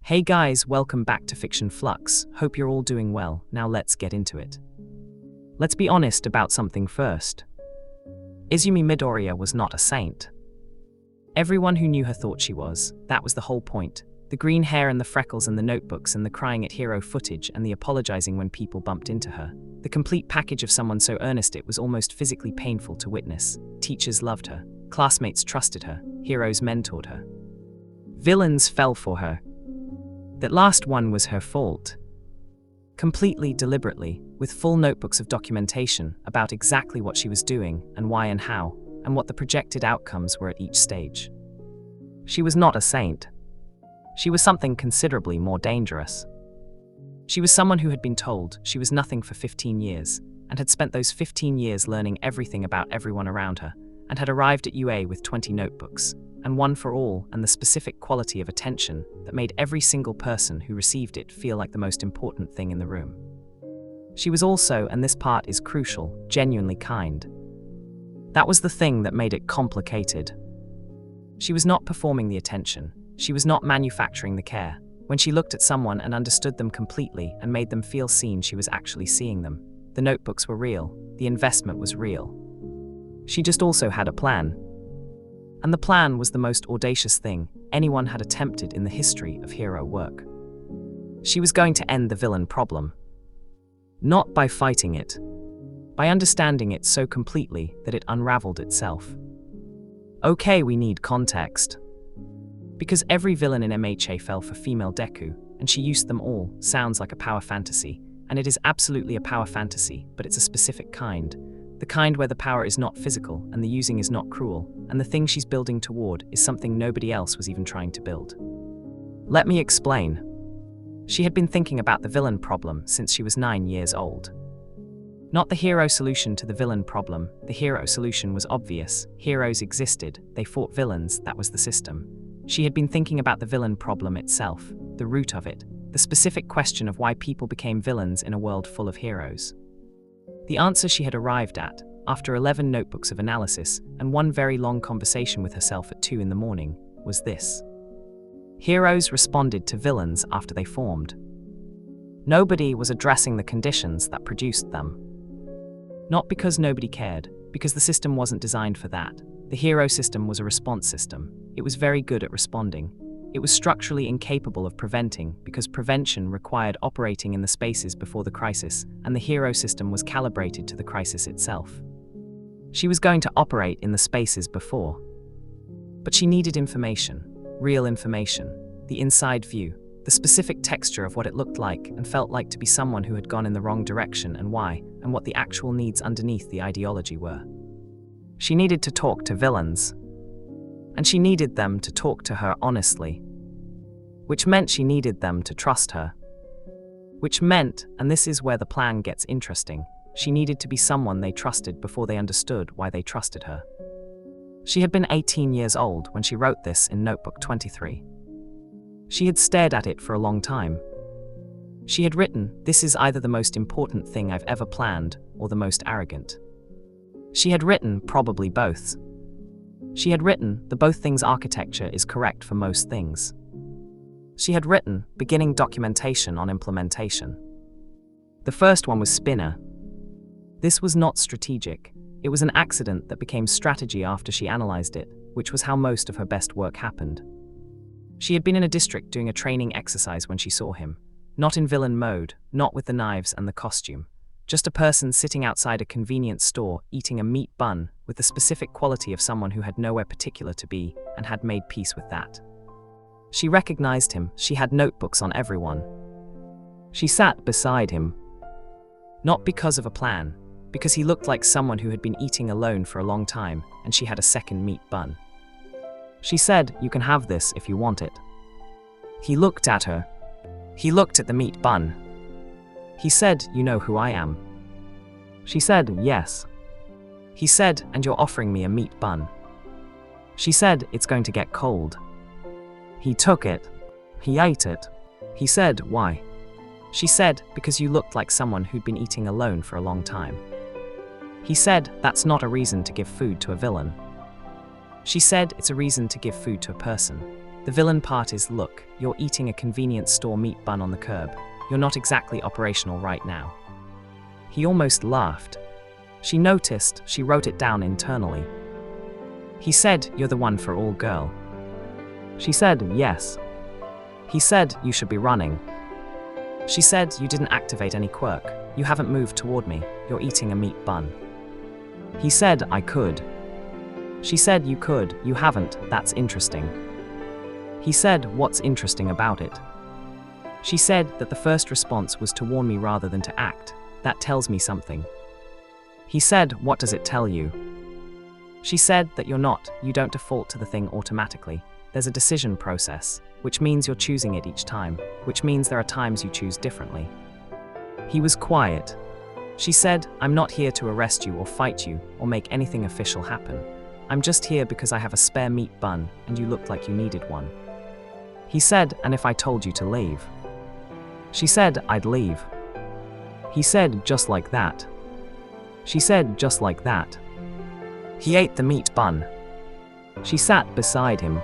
Hey guys, welcome back to Fiction Flux. Hope you're all doing well. Now let's get into it. Let's be honest about something first. Izumi Midoriya was not a saint. Everyone who knew her thought she was. That was the whole point. The green hair and the freckles and the notebooks and the crying at hero footage and the apologizing when people bumped into her. The complete package of someone so earnest it was almost physically painful to witness. Teachers loved her. Classmates trusted her. Heroes mentored her. Villains fell for her. That last one was her fault. Completely deliberately, with full notebooks of documentation about exactly what she was doing and why and how, and what the projected outcomes were at each stage. She was not a saint. She was something considerably more dangerous. She was someone who had been told she was nothing for 15 years, and had spent those 15 years learning everything about everyone around her, and had arrived at UA with 20 notebooks, and one for all, and the specific quality of attention that made every single person who received it feel like the most important thing in the room. She was also, and this part is crucial, genuinely kind. That was the thing that made it complicated. She was not performing the attention. She was not manufacturing the care. When she looked at someone and understood them completely and made them feel seen, she was actually seeing them. The notebooks were real. The investment was real. She just also had a plan. And the plan was the most audacious thing anyone had attempted in the history of hero work. She was going to end the villain problem. Not by fighting it. By understanding it so completely that it unraveled itself. Okay, we need context. Because every villain in MHA fell for Female Deku, and she used them all. Sounds like a power fantasy, and it is absolutely a power fantasy, but it's a specific kind. The kind where the power is not physical and the using is not cruel, and the thing she's building toward is something nobody else was even trying to build. Let me explain. She had been thinking about the villain problem since she was 9 years old. Not the hero solution to the villain problem. The hero solution was obvious. Heroes existed, they fought villains, that was the system. She had been thinking about the villain problem itself, the root of it, the specific question of why people became villains in a world full of heroes. The answer she had arrived at, after 11 notebooks of analysis and one very long conversation with herself at 2 in the morning, was this. Heroes responded to villains after they formed. Nobody was addressing the conditions that produced them. Not because nobody cared, because the system wasn't designed for that. The hero system was a response system. It was very good at responding. It was structurally incapable of preventing because prevention required operating in the spaces before the crisis, and the hero system was calibrated to the crisis itself. She was going to operate in the spaces before. But she needed information, real information, the inside view, the specific texture of what it looked like and felt like to be someone who had gone in the wrong direction and why, and what the actual needs underneath the ideology were. She needed to talk to villains. And she needed them to talk to her honestly. Which meant she needed them to trust her. Which meant, and this is where the plan gets interesting, she needed to be someone they trusted before they understood why they trusted her. She had been 18 years old when she wrote this in Notebook 23. She had stared at it for a long time. She had written, "This is either the most important thing I've ever planned, or the most arrogant." She had written, probably both. She had written, the both things architecture is correct for most things. She had written, beginning documentation on implementation. The first one was Spinner. This was not strategic. It was an accident that became strategy after she analyzed it, which was how most of her best work happened. She had been in a district doing a training exercise when she saw him. Not in villain mode, not with the knives and the costume. Just a person sitting outside a convenience store eating a meat bun with the specific quality of someone who had nowhere particular to be and had made peace with that. She recognized him. She had notebooks on everyone. She sat beside him. Not because of a plan, because he looked like someone who had been eating alone for a long time and she had a second meat bun. She said, "You can have this if you want it." He looked at her. He looked at the meat bun. He said, "You know who I am." She said, "Yes." He said, "And you're offering me a meat bun." She said, "It's going to get cold." He took it. He ate it. He said, "Why?" She said, "Because you looked like someone who'd been eating alone for a long time." He said, "That's not a reason to give food to a villain." She said, "It's a reason to give food to a person." The villain part is, look, you're eating a convenience store meat bun on the curb. You're not exactly operational right now. He almost laughed. She noticed, she wrote it down internally. He said, you're the one for all, girl. She said, yes. He said, you should be running. She said, you didn't activate any quirk. You haven't moved toward me. You're eating a meat bun. He said, I could. She said, you could. You haven't. That's interesting. He said, what's interesting about it? She said that the first response was to warn me rather than to act. That tells me something. He said, what does it tell you? She said that you don't default to the thing automatically. There's a decision process, which means you're choosing it each time, which means there are times you choose differently. He was quiet. She said, I'm not here to arrest you or fight you or make anything official happen. I'm just here because I have a spare meat bun and you looked like you needed one. He said, and if I told you to leave? She said, I'd leave. He said, just like that. She said, just like that. He ate the meat bun. She sat beside him.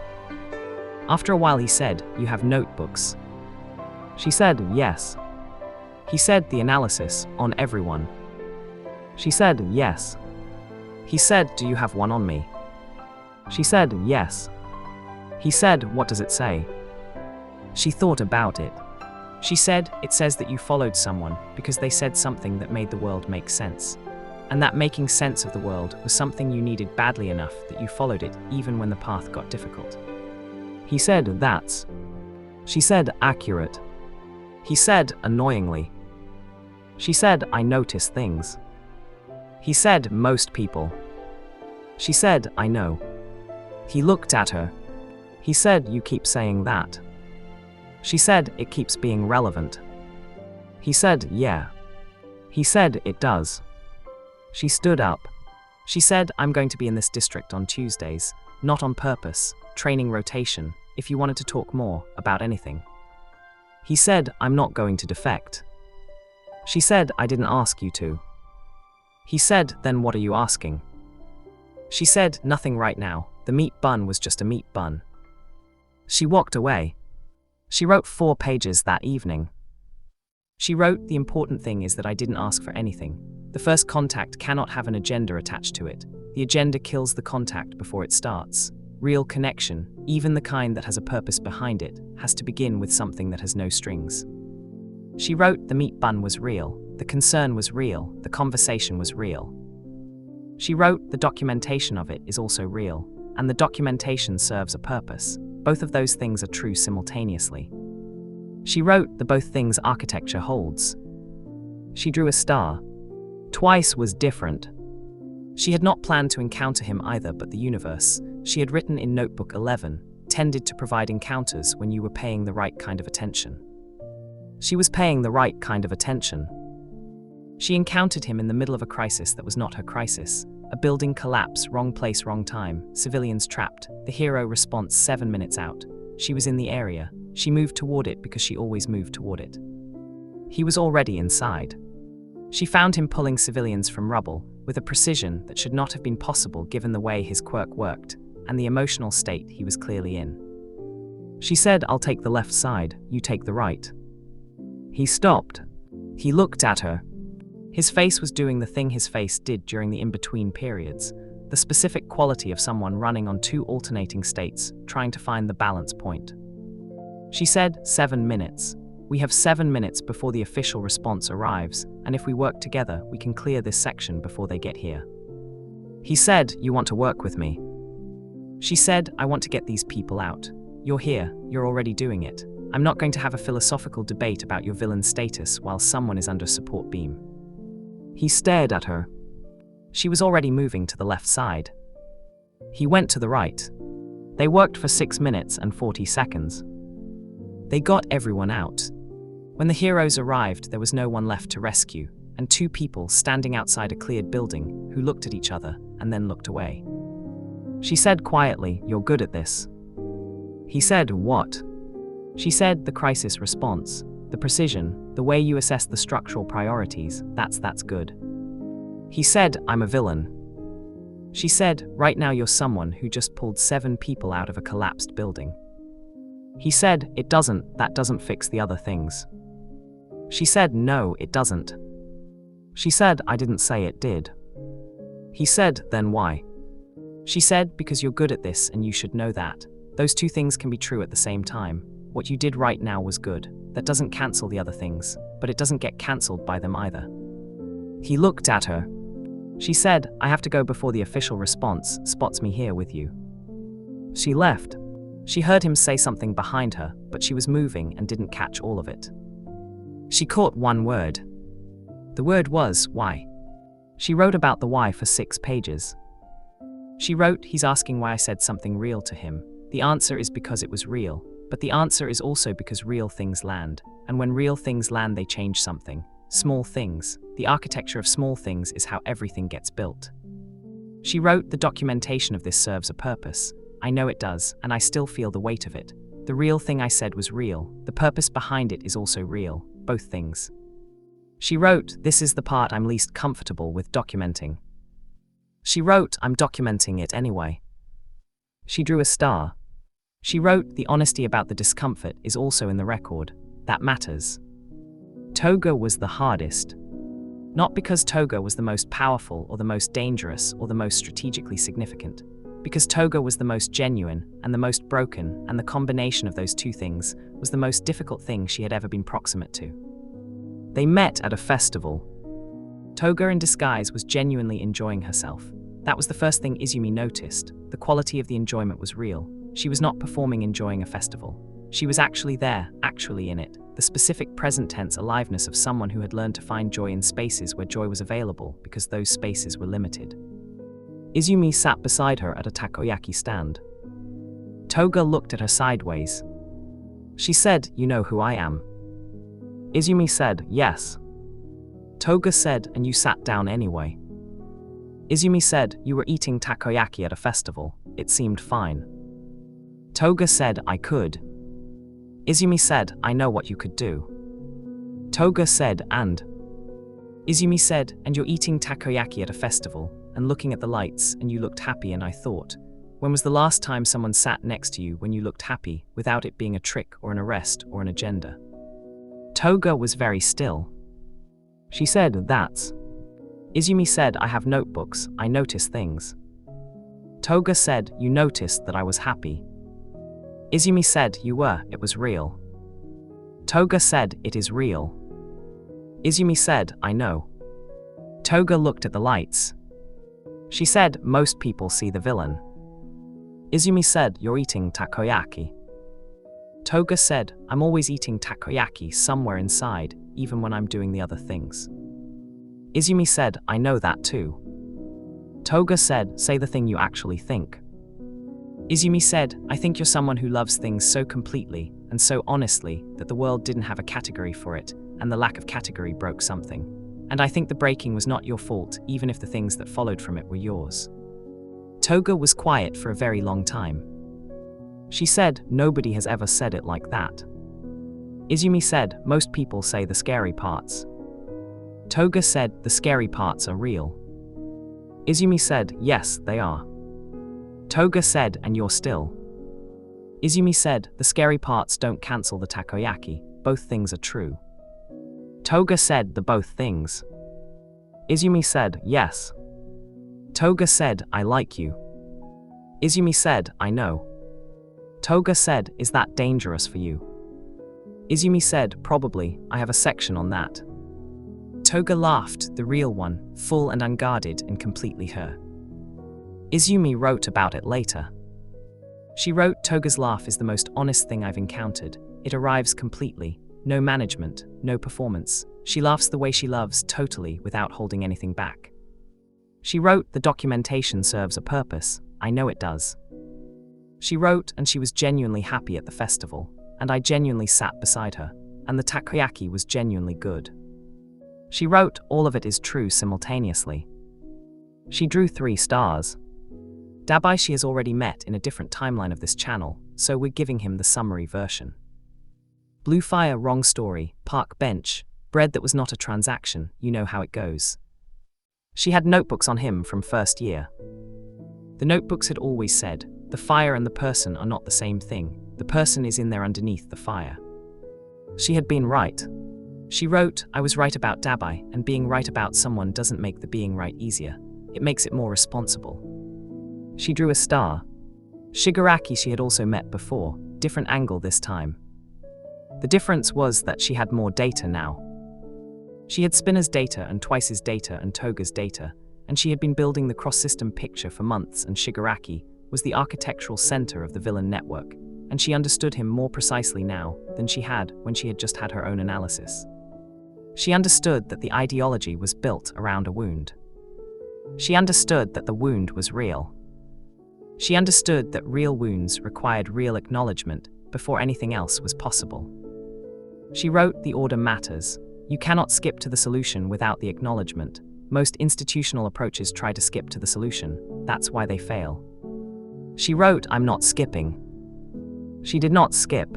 After a while he said, you have notebooks? She said, yes. He said, the analysis, on everyone? She said, yes. He said, do you have one on me? She said, yes. He said, what does it say? She thought about it. She said, it says that you followed someone because they said something that made the world make sense. And that making sense of the world was something you needed badly enough that you followed it even when the path got difficult. He said, that's. She said, accurate. He said, annoyingly. She said, I notice things. He said, most people. She said, I know. He looked at her. He said, you keep saying that. She said, it keeps being relevant. He said, yeah. He said, it does. She stood up. She said, I'm going to be in this district on Tuesdays, not on purpose, training rotation, if you wanted to talk more about anything. He said, I'm not going to defect. She said, I didn't ask you to. He said, then what are you asking? She said, nothing right now. The meat bun was just a meat bun. She walked away. She wrote 4 pages that evening. She wrote, the important thing is that I didn't ask for anything. The first contact cannot have an agenda attached to it. The agenda kills the contact before it starts. Real connection, even the kind that has a purpose behind it, has to begin with something that has no strings. She wrote, the meat bun was real, the concern was real, the conversation was real. She wrote, the documentation of it is also real, and the documentation serves a purpose. Both of those things are true simultaneously. She wrote, the both things architecture holds. She drew a star. Twice was different. She had not planned to encounter him either, but the universe, she had written in Notebook 11, tended to provide encounters when you were paying the right kind of attention. She was paying the right kind of attention. She encountered him in the middle of a crisis that was not her crisis. A building collapse, wrong place, wrong time, civilians trapped, the hero response 7 minutes out. She was in the area. She moved toward it because she always moved toward it. He was already inside. She found him pulling civilians from rubble, with a precision that should not have been possible given the way his quirk worked, and the emotional state he was clearly in. She said, I'll take the left side, you take the right. He stopped. He looked at her. His face was doing the thing his face did during the in-between periods, the specific quality of someone running on 2 alternating states, trying to find the balance point. She said, 7 minutes. We have 7 minutes before the official response arrives, and if we work together, we can clear this section before they get here. He said, you want to work with me? She said, I want to get these people out. You're here, you're already doing it. I'm not going to have a philosophical debate about your villain status while someone is under support beam. He stared at her. She was already moving to the left side. He went to the right. They worked for 6 minutes and 40 seconds. They got everyone out. When the heroes arrived, there was no one left to rescue, and 2 people standing outside a cleared building who looked at each other and then looked away. She said quietly, you're good at this. He said, what? She said, the crisis response, the precision, the way you assess the structural priorities, that's good. He said, I'm a villain. She said, right now you're someone who just pulled 7 people out of a collapsed building. He said, "It doesn't, that doesn't fix the other things." She said, "No, it doesn't." She said, "I didn't say it did." He said, "Then why?" She said, "Because you're good at this and you should know that. Those two things can be true at the same time. What you did right now was good. That doesn't cancel the other things, but it doesn't get cancelled by them either." He looked at her. She said, "I have to go before the official response spots me here with you." She left. She heard him say something behind her, but she was moving and didn't catch all of it. She caught one word. The word was, "why." She wrote about the why for 6 pages. She wrote, "He's asking why I said something real to him. The answer is because it was real, but the answer is also because real things land, and when real things land they change something. Small things. The architecture of small things is how everything gets built." She wrote, "The documentation of this serves a purpose. I know it does, and I still feel the weight of it. The real thing I said was real. The purpose behind it is also real. Both things." She wrote, "This is the part I'm least comfortable with documenting." She wrote, "I'm documenting it anyway." She drew a star. She wrote, "The honesty about the discomfort is also in the record. That matters." Toga was the hardest. Not because Toga was the most powerful or the most dangerous or the most strategically significant. Because Toga was the most genuine and the most broken, and the combination of those two things was the most difficult thing she had ever been proximate to. They met at a festival. Toga in disguise was genuinely enjoying herself. That was the first thing Izumi noticed. The quality of the enjoyment was real. She was not performing enjoying a festival. She was actually there, actually in it. The specific present tense aliveness of someone who had learned to find joy in spaces where joy was available because those spaces were limited. Izumi sat beside her at a takoyaki stand. Toga looked at her sideways. She said, "You know who I am?" Izumi said, "Yes." Toga said, "And you sat down anyway." Izumi said, "You were eating takoyaki at a festival. It seemed fine." Toga said, "I could." Izumi said, "I know what you could do." Toga said, "And?" Izumi said, "And you're eating takoyaki at a festival, and looking at the lights, and you looked happy, and I thought, when was the last time someone sat next to you when you looked happy, without it being a trick or an arrest or an agenda?" Toga was very still. She said, "That's." Izumi said, "I have notebooks, I notice things." Toga said, "You noticed that I was happy." Izumi said, "You were, it was real." Toga said, "It is real." Izumi said, "I know." Toga looked at the lights. She said, "Most people see the villain." Izumi said, "You're eating takoyaki." Toga said, "I'm always eating takoyaki somewhere inside, even when I'm doing the other things." Izumi said, "I know that too." Toga said, "Say the thing you actually think." Izumi said, "I think you're someone who loves things so completely and so honestly that the world didn't have a category for it, and the lack of category broke something. And I think the breaking was not your fault, even if the things that followed from it were yours." Toga was quiet for a very long time. She said, "Nobody has ever said it like that." Izumi said, "Most people say the scary parts." Toga said, "The scary parts are real." Izumi said, "Yes, they are." Toga said, "And you're still." Izumi said, "The scary parts don't cancel the takoyaki. Both things are true." Toga said, "The both things." Izumi said, "Yes." Toga said, "I like you." Izumi said, "I know." Toga said, "Is that dangerous for you?" Izumi said, "Probably, I have a section on that." Toga laughed, the real one, full and unguarded and completely her. Izumi wrote about it later. She wrote, "Toga's laugh is the most honest thing I've encountered. It arrives completely. No management, no performance. She laughs the way she loves, totally, without holding anything back." She wrote, "The documentation serves a purpose. I know it does." She wrote, "And she was genuinely happy at the festival, and I genuinely sat beside her, and the takoyaki was genuinely good." She wrote, "All of it is true simultaneously." She drew 3 stars. Dabi she has already met in a different timeline of this channel, so we're giving him the summary version. Blue fire, wrong story, park bench, bread that was not a transaction, you know how it goes. She had notebooks on him from first year. The notebooks had always said, the fire and the person are not the same thing. The person is in there underneath the fire. She had been right. She wrote, I was right about Dabi, and being right about someone doesn't make the being right easier. It makes it more responsible. She drew a star. Shigaraki she had also met before, different angle this time. The difference was that she had more data now. She had Spinner's data and Twice's data and Toga's data, and she had been building the cross-system picture for months, and Shigaraki was the architectural center of the villain network, and she understood him more precisely now than she had when she had just had her own analysis. She understood that the ideology was built around a wound. She understood that the wound was real. She understood that real wounds required real acknowledgement before anything else was possible. She wrote, the order matters. You cannot skip to the solution without the acknowledgement. Most institutional approaches try to skip to the solution. That's why they fail. She wrote, I'm not skipping. She did not skip.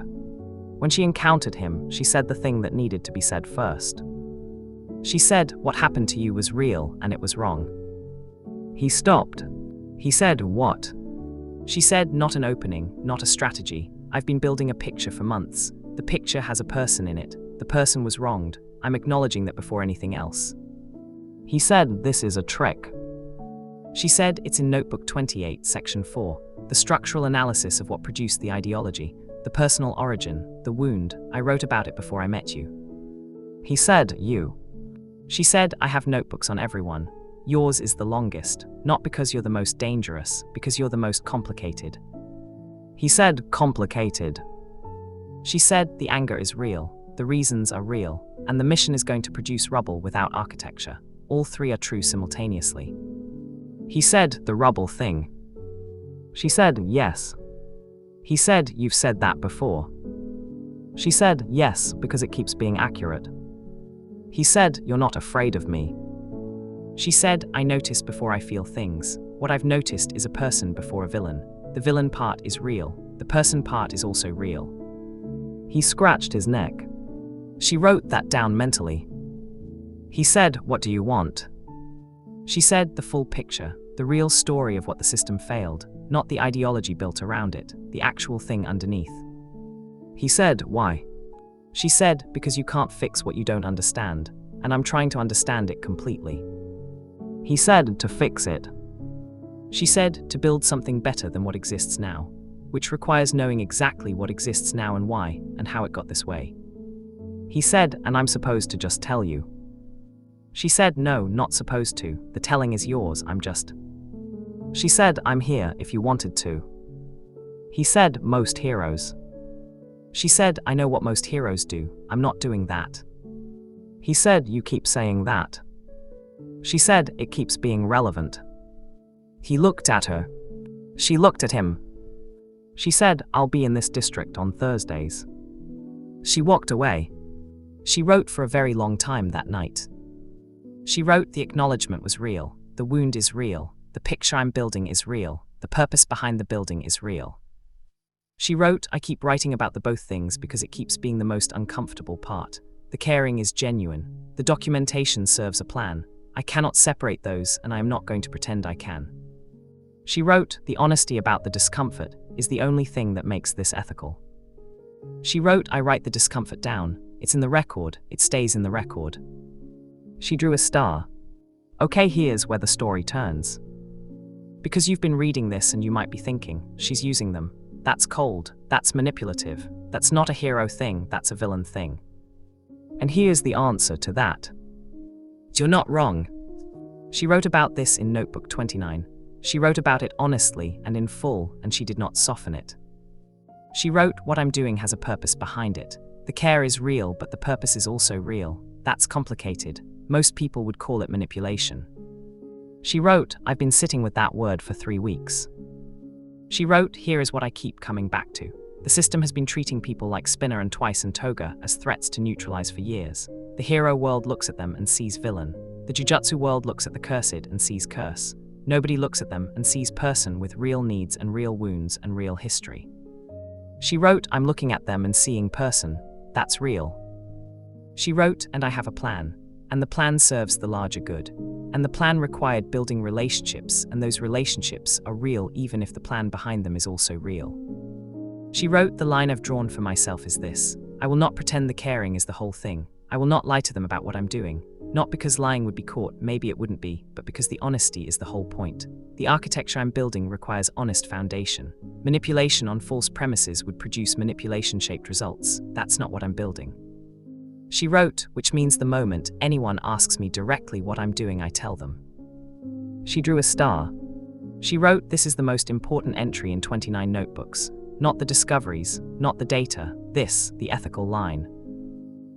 When she encountered him, she said the thing that needed to be said first. She said, what happened to you was real, and it was wrong. He stopped. He said, what? She said, not an opening, not a strategy. I've been building a picture for months. The picture has a person in it. The person was wronged. I'm acknowledging that before anything else. He said, this is a trick. She said, it's in Notebook 28, Section 4, the structural analysis of what produced the ideology, the personal origin, the wound. I wrote about it before I met you. He said, you. She said, I have notebooks on everyone. Yours is the longest, not because you're the most dangerous, because you're the most complicated. He said, complicated. She said, the anger is real, the reasons are real, and the mission is going to produce rubble without architecture. All three are true simultaneously. He said, the rubble thing. She said, yes. He said, you've said that before. She said, yes, because it keeps being accurate. He said, you're not afraid of me. She said, I notice before I feel things. What I've noticed is a person before a villain. The villain part is real. The person part is also real. He scratched his neck. She wrote that down mentally. He said, what do you want? She said, the full picture, the real story of what the system failed, not the ideology built around it, the actual thing underneath. He said, why? She said, because you can't fix what you don't understand, and I'm trying to understand it completely. He said, to fix it. She said, to build something better than what exists now, which requires knowing exactly what exists now and why, and how it got this way. He said, and I'm supposed to just tell you. She said, no, not supposed to. The telling is yours, I'm just. She said, I'm here if you wanted to. He said, most heroes. She said, I know what most heroes do. I'm not doing that. He said, you keep saying that. She said, it keeps being relevant. He looked at her. She looked at him. She said, I'll be in this district on Thursdays. She walked away. She wrote for a very long time that night. She wrote, the acknowledgement was real, the wound is real, the picture I'm building is real, the purpose behind the building is real. She wrote, I keep writing about the both things because it keeps being the most uncomfortable part. The caring is genuine. The documentation serves a plan. I cannot separate those, and I am not going to pretend I can. She wrote, the honesty about the discomfort is the only thing that makes this ethical. She wrote, I write the discomfort down. It's in the record. It stays in the record. She drew a star. Okay, here's where the story turns. Because you've been reading this and you might be thinking, she's using them. That's cold. That's manipulative. That's not a hero thing. That's a villain thing. And here's the answer to that. You're not wrong. She wrote about this in Notebook 29. She wrote about it honestly and in full, and she did not soften it. She wrote, what I'm doing has a purpose behind it. The care is real, but the purpose is also real. That's complicated. Most people would call it manipulation. She wrote, I've been sitting with that word for 3 weeks. She wrote, here is what I keep coming back to. The system has been treating people like Spinner and Twice and Toga as threats to neutralize for years. The hero world looks at them and sees villain. The Jujutsu world looks at the cursed and sees curse. Nobody looks at them and sees person with real needs and real wounds and real history. She wrote, I'm looking at them and seeing person. That's real. She wrote, and I have a plan. And the plan serves the larger good. And the plan required building relationships, and those relationships are real even if the plan behind them is also real. She wrote, "The line I've drawn for myself is this. I will not pretend the caring is the whole thing. I will not lie to them about what I'm doing. Not because lying would be caught, maybe it wouldn't be, but because the honesty is the whole point. The architecture I'm building requires honest foundation. Manipulation on false premises would produce manipulation-shaped results. That's not what I'm building." She wrote, which means the moment anyone asks me directly what I'm doing, I tell them. She drew a star. She wrote, "This is the most important entry in 29 notebooks. Not the discoveries, not the data, this, the ethical line."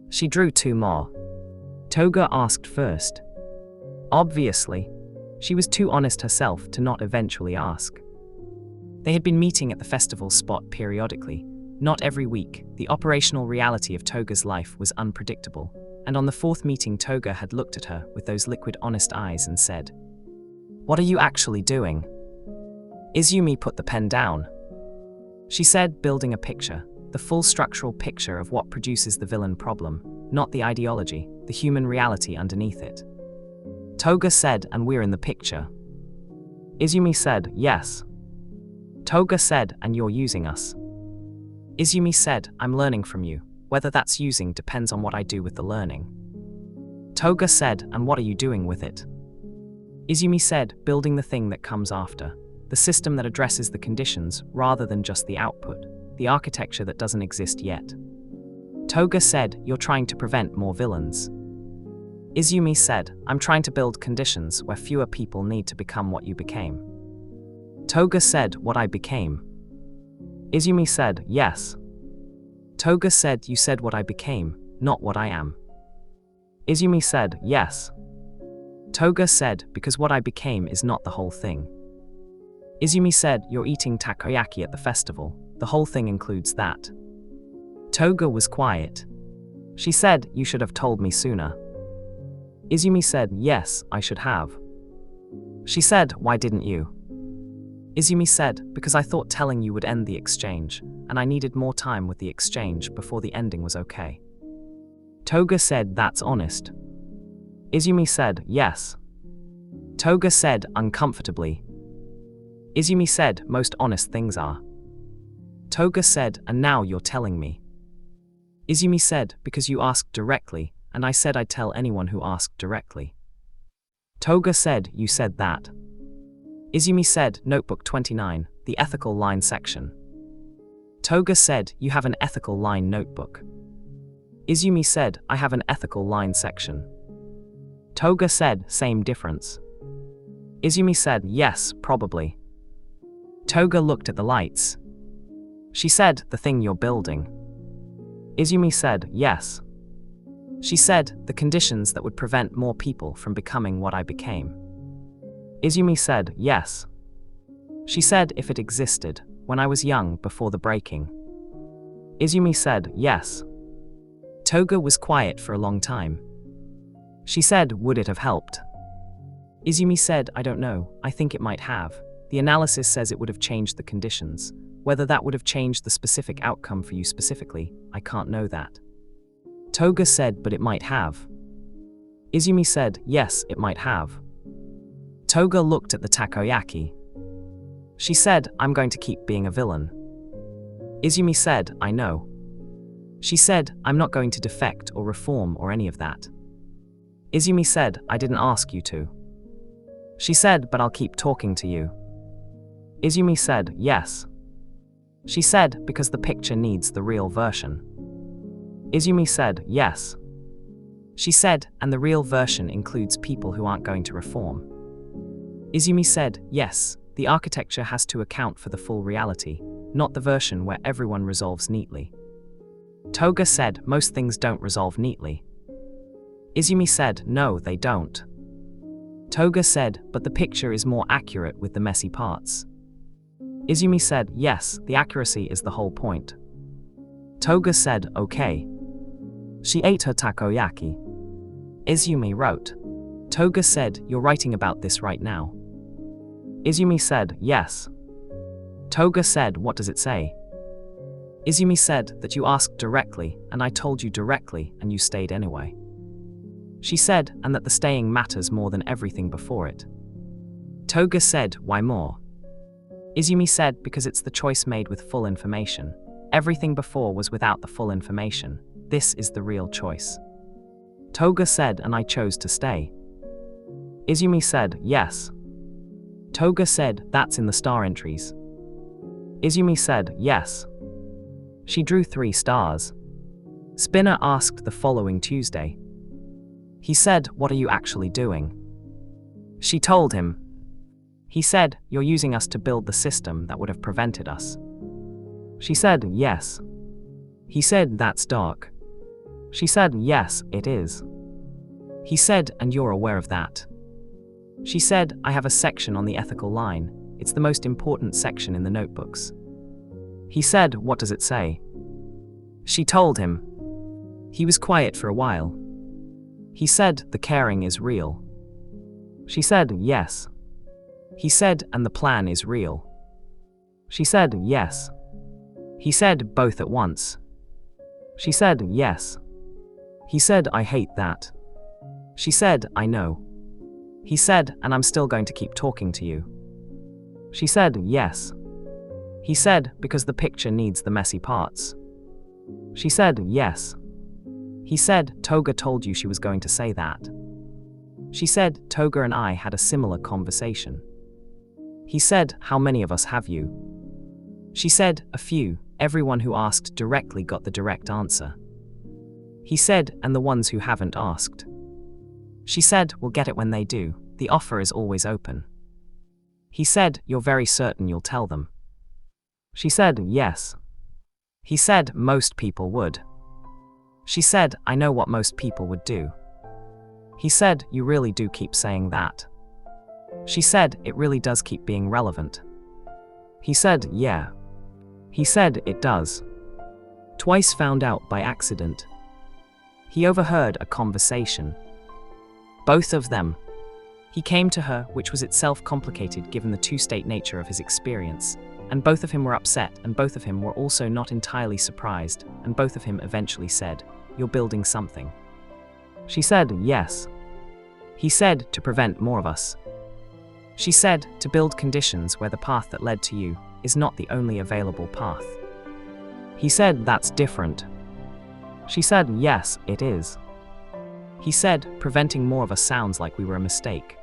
She drew 2 more. Toga asked first. Obviously, she was too honest herself to not eventually ask. They had been meeting at the festival spot periodically, not every week. The operational reality of Toga's life was unpredictable, and on the 4th meeting Toga had looked at her with those liquid honest eyes and said, "What are you actually doing?" Izumi put the pen down. She said, "Building a picture, the full structural picture of what produces the villain problem, not the ideology, the human reality underneath it." Toga said, "And we're in the picture." Izumi said, "Yes." Toga said, "And you're using us." Izumi said, "I'm learning from you. Whether that's using depends on what I do with the learning." Toga said, "And what are you doing with it?" Izumi said, "Building the thing that comes after. The system that addresses the conditions rather than just the output. The architecture that doesn't exist yet." Toga said, "You're trying to prevent more villains." Izumi said, "I'm trying to build conditions where fewer people need to become what you became." Toga said, "What I became?" Izumi said, "Yes." Toga said, "You said what I became, not what I am." Izumi said, "Yes." Toga said, "Because what I became is not the whole thing." Izumi said, "You're eating takoyaki at the festival. The whole thing includes that." Toga was quiet. She said, "You should have told me sooner." Izumi said, "Yes, I should have." She said, "Why didn't you?" Izumi said, "Because I thought telling you would end the exchange, and I needed more time with the exchange before the ending was okay." Toga said, "That's honest." Izumi said, "Yes." Toga said, uncomfortably. Izumi said, "Most honest things are." Toga said, "And now you're telling me." Izumi said, "Because you asked directly, and I said I'd tell anyone who asked directly." Toga said, "You said that." Izumi said, Notebook 29, the ethical line section. Toga said, "You have an ethical line notebook." Izumi said, "I have an ethical line section." Toga said, "Same difference." Izumi said, "Yes, probably." Toga looked at the lights. She said, "The thing you're building." Izumi said, "Yes." She said, "The conditions that would prevent more people from becoming what I became." Izumi said, "Yes." She said, "If it existed, when I was young before the breaking." Izumi said, "Yes." Toga was quiet for a long time. She said, "Would it have helped?" Izumi said, "I don't know, I think it might have. The analysis says it would have changed the conditions. Whether that would have changed the specific outcome for you specifically, I can't know that." Toga said, "But it might have." Izumi said, "Yes, it might have." Toga looked at the takoyaki. She said, "I'm going to keep being a villain." Izumi said, "I know." She said, "I'm not going to defect or reform or any of that." Izumi said, "I didn't ask you to." She said, "But I'll keep talking to you." Izumi said, "Yes." She said, "Because the picture needs the real version." Izumi said, "Yes." She said, "And the real version includes people who aren't going to reform." Izumi said, "Yes, the architecture has to account for the full reality, not the version where everyone resolves neatly." Toga said, "Most things don't resolve neatly." Izumi said, "No, they don't." Toga said, "But the picture is more accurate with the messy parts." Izumi said, "Yes, the accuracy is the whole point." Toga said, "Okay." She ate her takoyaki. Izumi wrote. Toga said, "You're writing about this right now?" Izumi said, "Yes." Toga said, "What does it say?" Izumi said that you asked directly, and I told you directly, and you stayed anyway. She said, and that the staying matters more than everything before it. Toga said, "Why more?" Izumi said, "Because it's the choice made with full information. Everything before was without the full information. This is the real choice. Toga said, and I chose to stay. Izumi said, yes. Toga said, that's in the star entries. Izumi said, yes. She drew 3 stars. Spinner asked the following Tuesday. He said, what are you actually doing? She told him. He said, you're using us to build the system that would have prevented us. She said, yes. He said, that's dark. She said, yes, it is. He said, and you're aware of that. She said, I have a section on the ethical line. It's the most important section in the notebooks. He said, what does it say? She told him. He was quiet for a while. He said, the caring is real. She said, yes. He said, and the plan is real. She said, yes. He said, both at once. She said, yes. He said, I hate that. She said, I know. He said, and I'm still going to keep talking to you. She said, yes. He said, because the picture needs the messy parts. She said, yes. He said, Toga told you she was going to say that. She said, Toga and I had a similar conversation. He said, how many of us have you? She said, a few. Everyone who asked directly got the direct answer. He said, and the ones who haven't asked. She said, we'll get it when they do. The offer is always open. He said, you're very certain you'll tell them. She said, yes. He said, most people would. She said, I know what most people would do. He said, you really do keep saying that. She said, it really does keep being relevant. He said, yeah. He said, it does. Twice found out by accident. He overheard a conversation. Both of them. He came to her, which was itself complicated given the two-state nature of his experience, and both of him were upset, and both of him were also not entirely surprised, and both of him eventually said, you're building something. She said, yes. He said, to prevent more of us. She said, to build conditions where the path that led to you is not the only available path. He said, that's different. She said, yes, it is. He said, preventing more of us sounds like we were a mistake.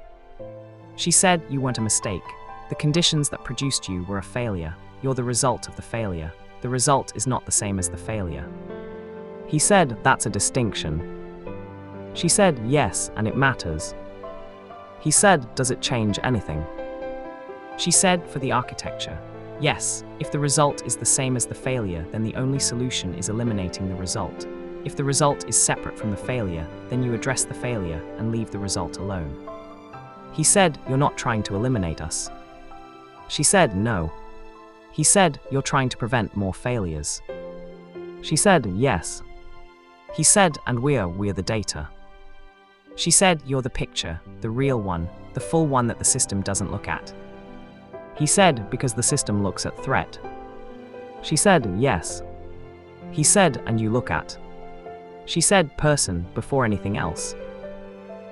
She said, you weren't a mistake. The conditions that produced you were a failure. You're the result of the failure. The result is not the same as the failure. He said, that's a distinction. She said, yes, and it matters. He said, does it change anything? She said, for the architecture. Yes, if the result is the same as the failure, then the only solution is eliminating the result. If the result is separate from the failure, then you address the failure and leave the result alone. He said, you're not trying to eliminate us. She said, no. He said, you're trying to prevent more failures. She said, yes. He said, and we're the data. She said, you're the picture, the real one, the full one that the system doesn't look at. He said, because the system looks at threat. She said, yes. He said, and you look at. She said, person, before anything else.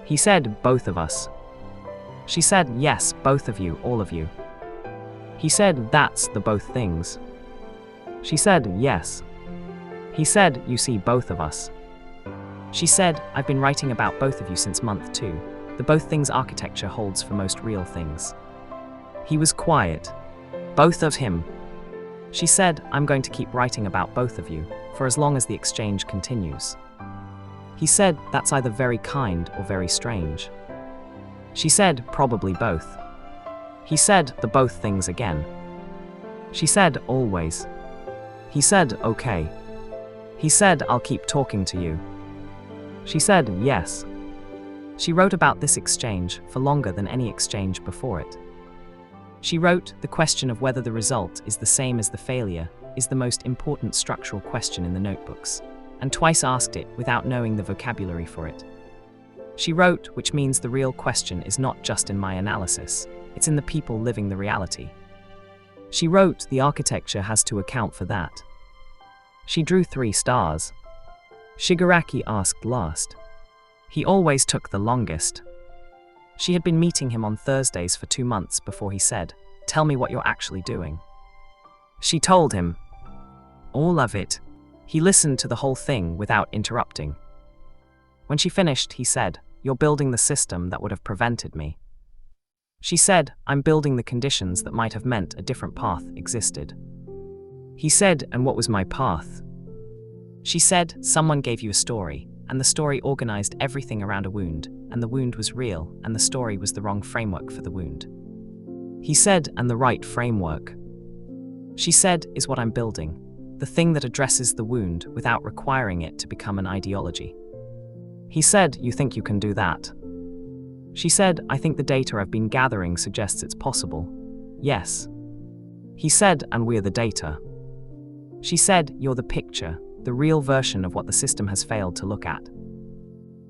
He said, both of us. She said, yes, both of you, all of you. He said, that's the both things. She said, yes. He said, you see both of us. She said, I've been writing about both of you since month 2. The both things architecture holds for most real things. He was quiet. Both of him. She said, I'm going to keep writing about both of you, for as long as the exchange continues. He said, that's either very kind or very strange. She said, probably both. He said, the both things again. She said, always. He said, okay. He said, I'll keep talking to you. She said, yes. She wrote about this exchange for longer than any exchange before it. She wrote, the question of whether the result is the same as the failure is the most important structural question in the notebooks, and twice asked it without knowing the vocabulary for it. She wrote, which means the real question is not just in my analysis, it's in the people living the reality. She wrote, the architecture has to account for that. She drew 3 stars. Shigaraki asked last. He always took the longest. She had been meeting him on Thursdays for 2 months before he said, tell me what you're actually doing. She told him. All of it. He listened to the whole thing without interrupting. When she finished, he said, "You're building the system that would have prevented me." She said, "I'm building the conditions that might have meant a different path existed." He said, "And what was my path?" She said, "Someone gave you a story, and the story organized everything around a wound, and the wound was real, and the story was the wrong framework for the wound." He said, "And the right framework," she said, "is what I'm building, the thing that addresses the wound without requiring it to become an ideology." He said, "You think you can do that?" She said, "I think the data I've been gathering suggests it's possible." Yes. He said, "And we're the data." She said, "You're the picture, the real version of what the system has failed to look at."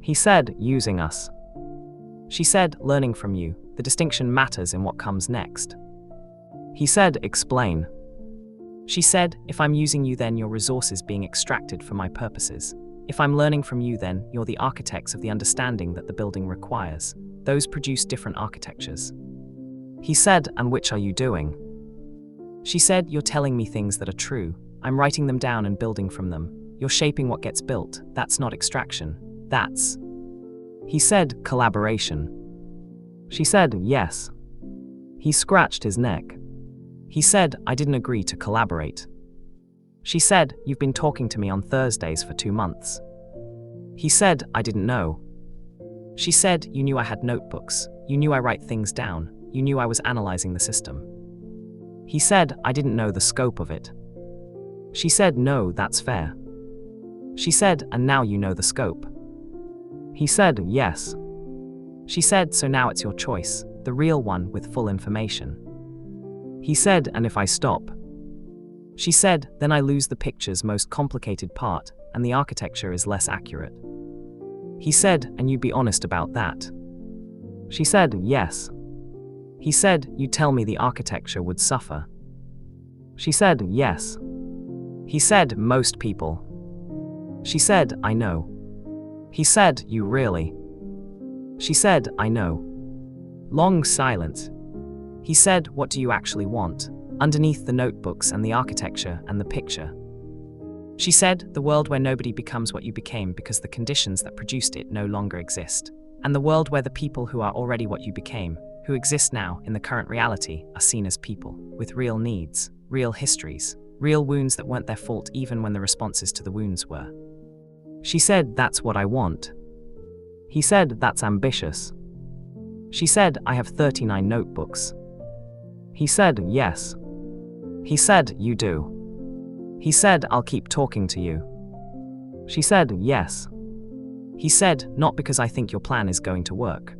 He said, "Using us." She said, "Learning from you, the distinction matters in what comes next." He said, "Explain." She said, "If I'm using you, then your resources being extracted for my purposes. If I'm learning from you, then you're the architects of the understanding that the building requires. Those produce different architectures." He said, "And which are you doing?" She said, "You're telling me things that are true. I'm writing them down and building from them. You're shaping what gets built. That's not extraction. That's..." He said, "Collaboration." She said, "Yes." He scratched his neck. He said, "I didn't agree to collaborate." She said, "You've been talking to me on Thursdays for 2 months." He said, "I didn't know." She said, "You knew I had notebooks. You knew I write things down. You knew I was analyzing the system." He said, "I didn't know the scope of it." She said, "No, that's fair." She said, "And now you know the scope." He said, "Yes." She said, "So now it's your choice, the real one with full information." He said, "And if I stop?" She said, "Then I lose the picture's most complicated part, and the architecture is less accurate." He said, "And you'd be honest about that?" She said, "Yes." He said, "You'd tell me the architecture would suffer?" She said, "Yes." He said, "Most people." She said, "I know." He said, "You really?" She said, "I know." Long silence. He said, "What do you actually want? Underneath the notebooks and the architecture and the picture?" She said, "The world where nobody becomes what you became because the conditions that produced it no longer exist. And the world where the people who are already what you became, who exist now in the current reality, are seen as people, with real needs, real histories, real wounds that weren't their fault even when the responses to the wounds were." She said, "That's what I want." He said, "That's ambitious." She said, "I have 39 notebooks." He said, "Yes." He said, "You do." He said, "I'll keep talking to you." She said, "Yes." He said, "Not because I think your plan is going to work."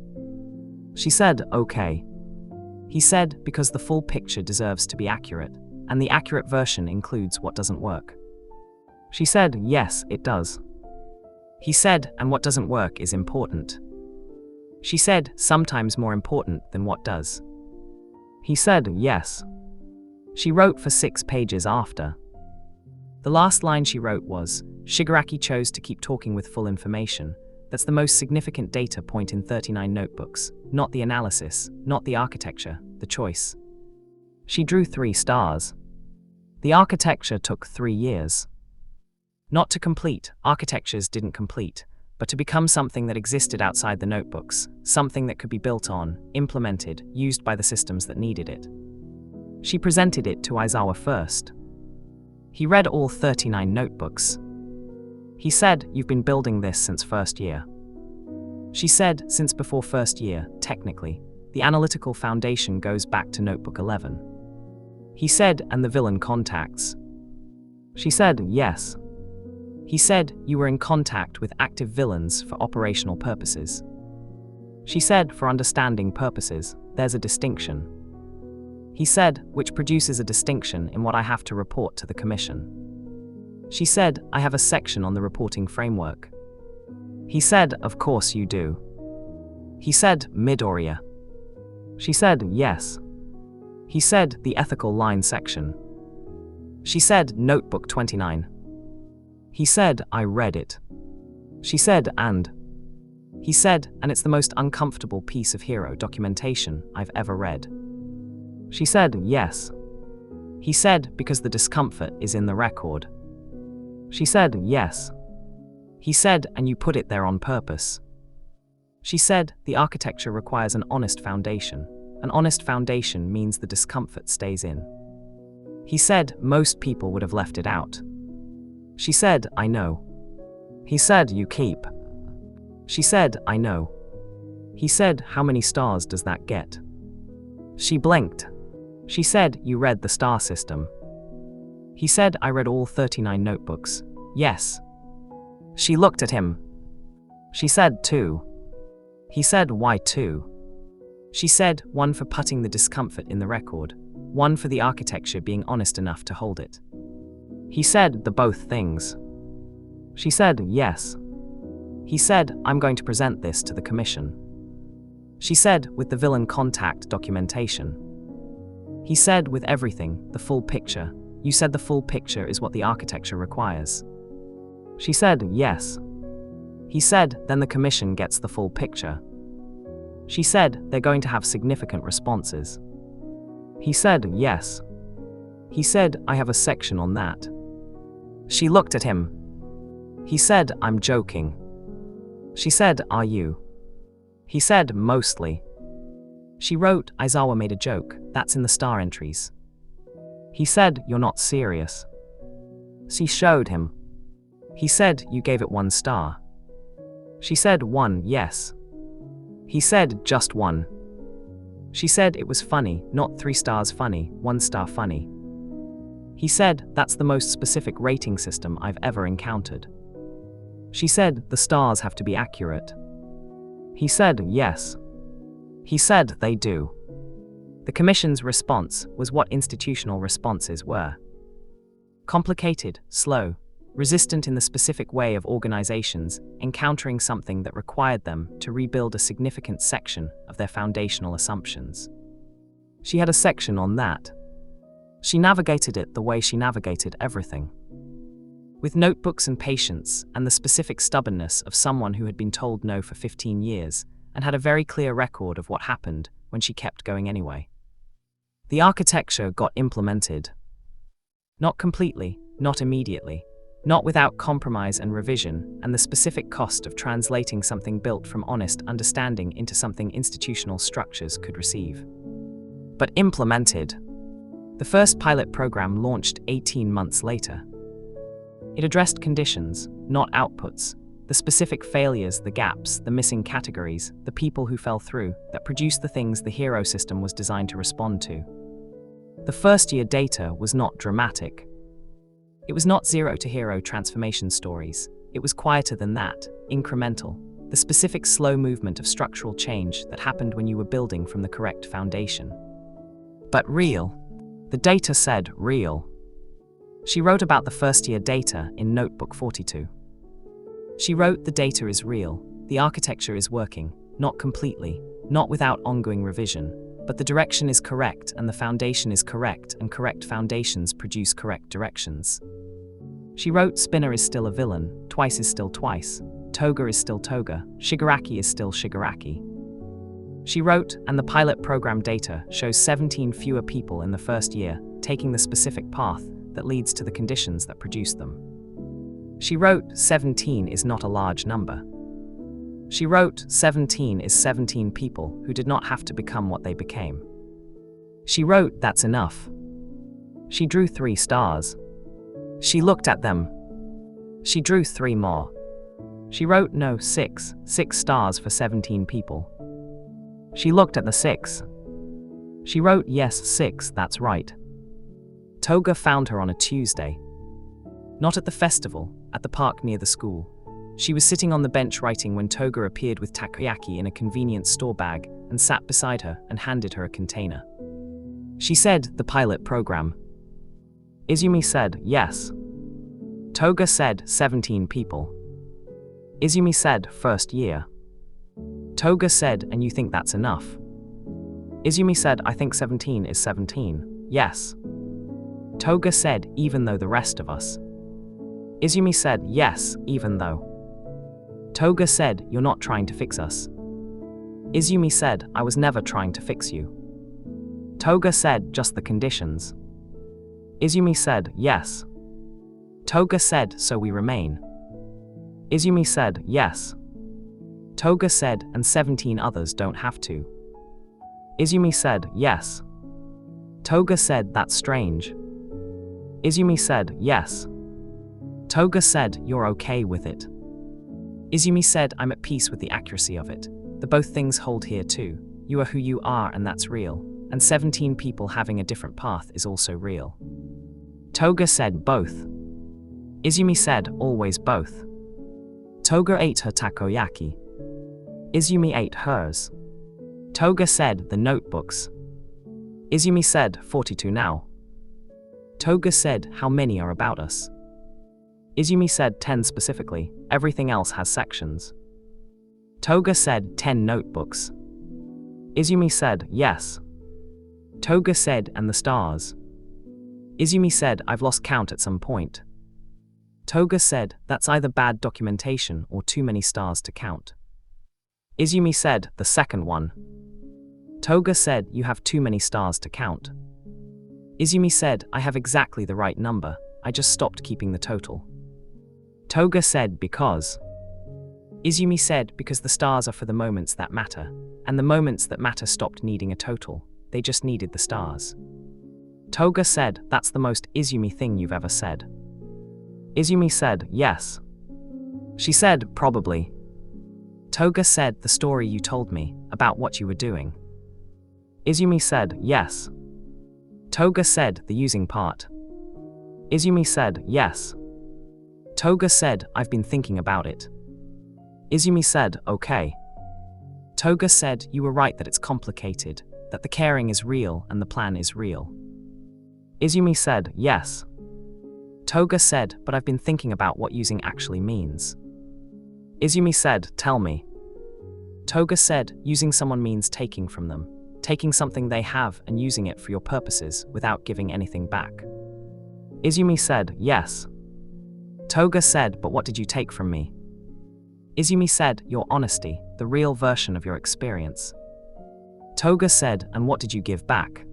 She said, "Okay." He said, "Because the full picture deserves to be accurate, and the accurate version includes what doesn't work." She said, "Yes, it does." He said, "And what doesn't work is important." She said, "Sometimes more important than what does." He said, "Yes." She wrote for 6 pages after. The last line she wrote was, "Shigaraki chose to keep talking with full information. That's the most significant data point in 39 notebooks, not the analysis, not the architecture, the choice." She drew 3 stars. The architecture took 3 years. Not to complete, architectures didn't complete, but to become something that existed outside the notebooks, something that could be built on, implemented, used by the systems that needed it. She presented it to Aizawa first. He read all 39 notebooks. He said, "You've been building this since first year." She said, "Since before first year, technically. The analytical foundation goes back to notebook 11. He said, "And the villain contacts?" She said, "Yes." He said, "You were in contact with active villains for operational purposes." She said, "For understanding purposes, there's a distinction." He said, "Which produces a distinction in what I have to report to the Commission." She said, "I have a section on the reporting framework." He said, "Of course you do." He said, "Midoriya." She said, "Yes." He said, "The ethical line section." She said, "Notebook 29. He said, "I read it." She said, "And?" He said, "And it's the most uncomfortable piece of hero documentation I've ever read." She said, "Yes." He said, because the discomfort is in the record. She said, yes. He said, and you put it there on purpose. She said, the architecture requires an honest foundation. An honest foundation means the discomfort stays in. He said, most people would have left it out. She said, I know. He said, you keep. She said, I know. He said, how many stars does that get? She blinked. She said, you read the star system. He said, I read all 39 notebooks. Yes. She looked at him. She said, 2. He said, why 2? She said, 1 for putting the discomfort in the record, 1 for the architecture being honest enough to hold it. He said, the both things. She said, yes. He said, I'm going to present this to the commission. She said, with the villain contact documentation. He said, with everything, the full picture. You said the full picture is what the architecture requires. She said, yes. He said, then the commission gets the full picture. She said, they're going to have significant responses. He said, yes. He said, I have a section on that. She looked at him. He said, I'm joking. She said, are you? He said, mostly. She wrote, Aizawa made a joke, that's in the star entries. He said, you're not serious. She showed him. He said, you gave it 1 star. She said, 1, yes. He said, just 1. She said, it was funny, not 3 stars funny, 1 star funny. He said, that's the most specific rating system I've ever encountered. She said, the stars have to be accurate. He said, yes. He said, they do. The commission's response was what institutional responses were. Complicated, slow, resistant in the specific way of organizations encountering something that required them to rebuild a significant section of their foundational assumptions. She had a section on that. She navigated it the way she navigated everything. With notebooks and patience and the specific stubbornness of someone who had been told no for 15 years and had a very clear record of what happened when she kept going anyway. The architecture got implemented. Not completely, not immediately, not without compromise and revision and the specific cost of translating something built from honest understanding into something institutional structures could receive. But implemented. The first pilot program launched 18 months later. It addressed conditions, not outputs, the specific failures, the gaps, the missing categories, the people who fell through, that produced the things the hero system was designed to respond to. The first-year data was not dramatic. It was not zero to hero transformation stories. It was quieter than that, incremental, the specific slow movement of structural change that happened when you were building from the correct foundation. But real. The data said real. She wrote about the first-year data in Notebook 42. She wrote, the data is real, the architecture is working, not completely, not without ongoing revision, but the direction is correct and the foundation is correct and correct foundations produce correct directions. She wrote, Spinner is still a villain, Twice is still Twice, Toga is still Toga, Shigaraki is still Shigaraki. She wrote, and the pilot program data shows 17 fewer people in the first year taking the specific path that leads to the conditions that produce them. She wrote, 17 is not a large number. She wrote, 17 is 17 people who did not have to become what they became. She wrote, that's enough. She drew 3 stars. She looked at them. She drew 3 more. She wrote, no, 6 stars for 17 people. She looked at the 6. She wrote, yes, 6, that's right. Toga found her on a Tuesday. Not at the festival, at the park near the school. She was sitting on the bench writing when Toga appeared with takoyaki in a convenience store bag and sat beside her and handed her a container. She said, the pilot program. Izumi said, yes. Toga said, 17 people. Izumi said, first year. Toga said, and you think that's enough? Izumi said, I think 17 is 17, yes. Toga said, even though the rest of us. Izumi said, yes, even though. Toga said, you're not trying to fix us. Izumi said, I was never trying to fix you. Toga said, just the conditions. Izumi said, yes. Toga said, so we remain. Izumi said, yes. Toga said, and 17 others don't have to. Izumi said, yes. Toga said, that's strange. Izumi said, yes. Toga said, you're okay with it. Izumi said, I'm at peace with the accuracy of it. The both things hold here too. You are who you are and that's real. And 17 people having a different path is also real. Toga said, both. Izumi said, always both. Toga ate her takoyaki. Izumi ate hers. Toga said, the notebooks. Izumi said, 42 now. Toga said, how many are about us? Izumi said, 10 specifically, everything else has sections. Toga said, 10 notebooks. Izumi said, yes. Toga said, and the stars. Izumi said, I've lost count at some point. Toga said, that's either bad documentation or too many stars to count. Izumi said, the second one. Toga said, you have too many stars to count. Izumi said, I have exactly the right number, I just stopped keeping the total. Toga said, because. Izumi said, because the stars are for the moments that matter, and the moments that matter stopped needing a total, they just needed the stars. Toga said, that's the most Izumi thing you've ever said. Izumi said, yes. She said, probably. Toga said, the story you told me, about what you were doing. Izumi said, yes. Toga said, the using part. Izumi said, yes. Toga said, I've been thinking about it. Izumi said, okay. Toga said, you were right that it's complicated, that the caring is real and the plan is real. Izumi said, yes. Toga said, but I've been thinking about what using actually means. Izumi said, tell me. Toga said, using someone means taking from them, taking something they have and using it for your purposes without giving anything back. Izumi said, yes. Toga said, but what did you take from me? Izumi said, your honesty, the real version of your experience. Toga said, and what did you give back?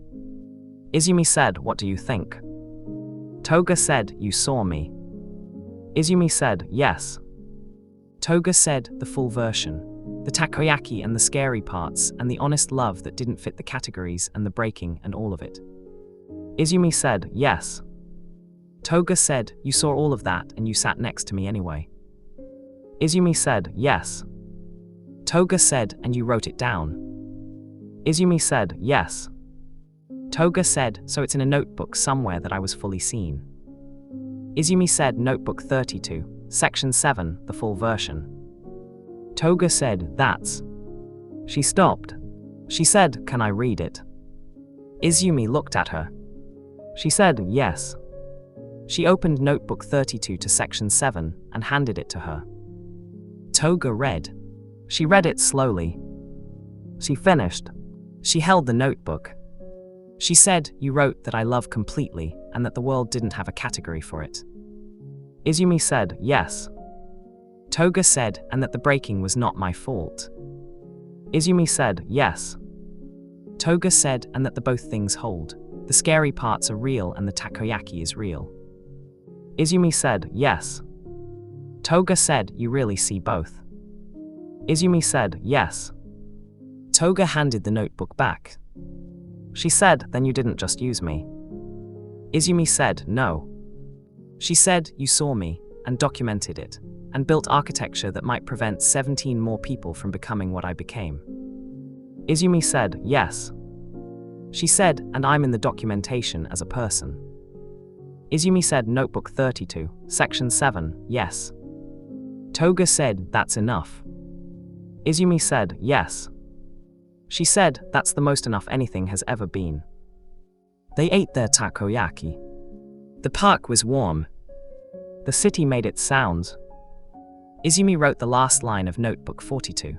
Izumi said, what do you think? Toga said, you saw me. Izumi said, yes. Toga said, the full version, the takoyaki and the scary parts and the honest love that didn't fit the categories and the breaking and all of it. Izumi said, yes. Toga said, you saw all of that and you sat next to me anyway. Izumi said, yes. Toga said, and you wrote it down. Izumi said, yes. Toga said, so it's in a notebook somewhere that I was fully seen. Izumi said, notebook 32, section 7, the full version. Toga said, that's. She stopped. She said, can I read it? Izumi looked at her. She said, yes. She opened notebook 32 to section 7 and handed it to her. Toga read. She read it slowly. She finished. She held the notebook. She said, you wrote that I love completely and that the world didn't have a category for it. Izumi said, yes. Toga said, and that the breaking was not my fault. Izumi said, yes. Toga said, and that the both things hold. The scary parts are real and the takoyaki is real. Izumi said, yes. Toga said, you really see both. Izumi said, yes. Toga handed the notebook back. She said, then you didn't just use me. Izumi said, no. She said, you saw me, and documented it, and built architecture that might prevent 17 more people from becoming what I became. Izumi said, yes. She said, and I'm in the documentation as a person. Izumi said, notebook 32, section 7, yes. Toga said, that's enough. Izumi said, yes. She said, that's the most enough anything has ever been. They ate their takoyaki. The park was warm. The city made its sounds. Izumi wrote the last line of notebook 42.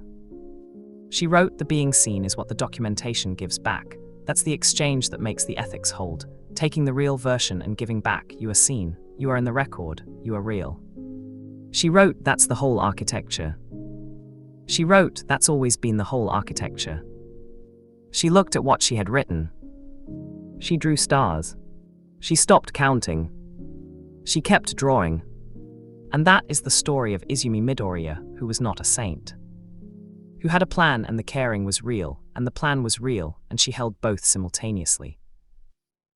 She wrote, the being seen is what the documentation gives back. That's the exchange that makes the ethics hold. Taking the real version and giving back, you are seen, you are in the record, you are real. She wrote, that's the whole architecture. She wrote, that's always been the whole architecture. She looked at what she had written. She drew stars. She stopped counting. She kept drawing. And that is the story of Izumi Midoriya, who was not a saint. Who had a plan and the caring was real, and the plan was real, and she held both simultaneously.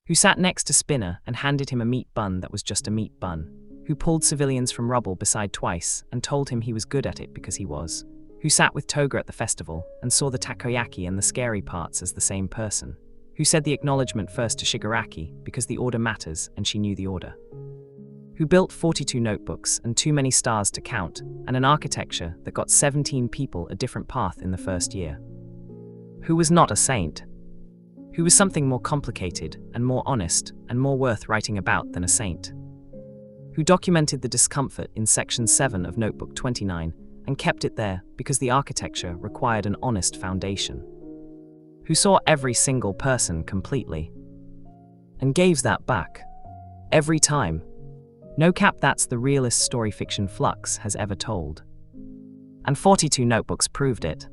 Who sat next to Spinner and handed him a meat bun that was just a meat bun. Who pulled civilians from rubble beside twice and told him he was good at it because he was. Who sat with Toga at the festival and saw the takoyaki and the scary parts as the same person. Who said the acknowledgement first to Shigaraki because the order matters and she knew the order. Who built 42 notebooks and too many stars to count, and an architecture that got 17 people a different path in the first year. Who was not a saint. Who was something more complicated and more honest and more worth writing about than a saint. Who documented the discomfort in section 7 of notebook 29 and kept it there because the architecture required an honest foundation. Who saw every single person completely and gave that back every time. No cap, that's the realest story fiction Flux has ever told. And 42 notebooks proved it.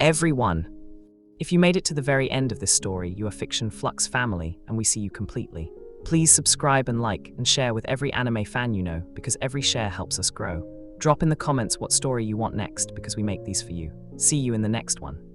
Every one. If you made it to the very end of this story, you are Fiction Flux family, and we see you completely. Please subscribe and like and share with every anime fan you know, because every share helps us grow. Drop in the comments what story you want next, because we make these for you. See you in the next one.